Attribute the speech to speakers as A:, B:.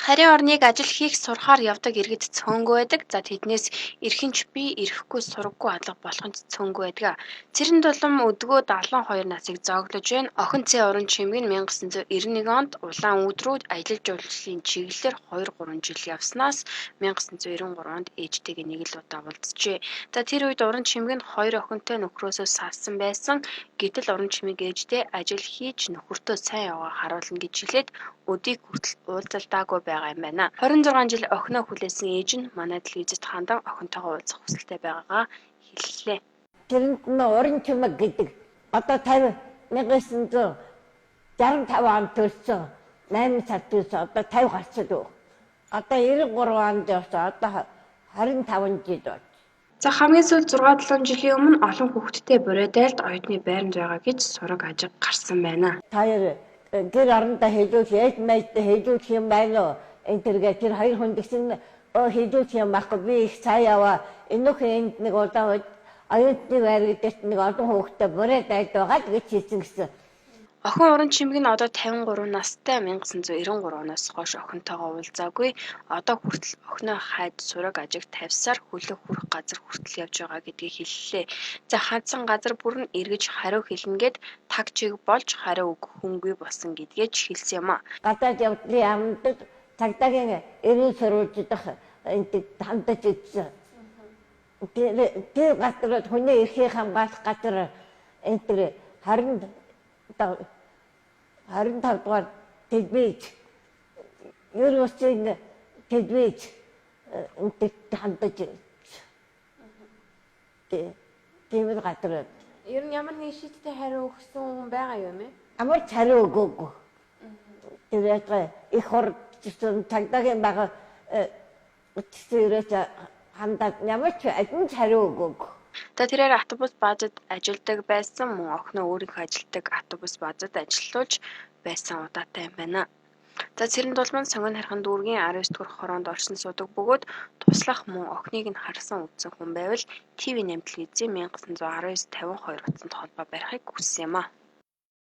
A: Харийн орныг ажил хийх сурахаар явдаг иргэд цөөнгүй байдаг. За тэднээс эрхэнч би ирэхгүй сураггүй алга болох нь цөөнгүй байдаг. Цэрэн тулам өдгөө 72 насыг зооглож байна. Охин цээ уран чимэг нь 1991 онд улаан өвдрүүд аялал жуулчлалын чиглэлээр 2-3 жил явснаас 1993 онд ээжтэйгээ нэг л удаа уулзжээ. За тэр үед уран чимэг нь 2 охинтой нөхрөөсөө салсан байсан. Гэтэл уран чимэг ээжтэй ажил хийж нөхөртөө сайн яваа харуулна гэж хэлээд өдийг хүртэл уулзалтаагүй байгаа юм байна. 26 жил охиноо хүлээсэн ээж нь манай телевизэд хандан охинтойгоо уулзах хүсэлтэй байгаагаа хэллээ.
B: Тэрэнд нь уран чимэг гэдэг одоо 1965 онд төрсөн 8 сар төрсөн одоо 50 гарчаад байна. Одоо 93 онд явсан одоо 25 жил байна.
A: За хамгийн сүүлд 6-7 жилийн өмнө олон хүүхэдтэй Бородайлд оюутны байранд байгаа гэж сураг ажиг гарсан байна.
B: Таяр гэр орондоо хэлүүлж ээж мэйдээ хэлүүлэх юм байна уу? Энэ төргээ тэр хоёр хүн гэсэн хэлүүлэх юм байхгүй би их цаа яваа. Энүүх энд нэг удаа оюутны байр гэдэгт нэг олон хүүхэдтэй Бородайлд байгаа л гэж хэлсэн гэсэн.
A: Охин уран чимэг нь одоо 53 настай 1993 оноос хойш охинтойгоо уулзаагүй. Одоо хүртэл охиноо хайд сураг ажиг тавьсаар хөлөг хүрэх газар хүртэл явж байгаа гэдгийг хэллээ. За хандсан газар бүр нь эргэж хариу хэлнэ гэд таг чиг болж хариу өгөх хүнгүй болсон гэдгээ ч хэлсэн юм а.
B: Гадаад явдлын амд цагдаагийн эрийн сурвалждах энд хандаж идсэн. Тэр газар хүний эрхийг хамгаалах газар энэ 25 дугаар телевиз Ерөөсийн телевиз энтэд хандаж тийм газар.
C: Ер нь ямар нэг шийдтэй хариу өгсөн хүн байгаа юм ээ?
B: Амар хариу өгөөгүй. Тэгээд их хурдсан цагдаагийн бага өчсөрөөс хандаад ямар ч адин хариу өгөөгүй.
A: За тэрээр автобус баазад ажилладаг байсан мөн охиноо өөрийнхөө ажилтдаг автобус баазад ажиллуулж байсан удаатай юм байна. За цэрэн тулман сонгон хархан дүүргийн 19 дугаар хороонд орсон судаг бөгөөд туслах мөн охиныг нь харсан үзсэн хүн байвал ТV8 телевизийн 1919-52 утсанд холбоо барихыг хүссэн юм а.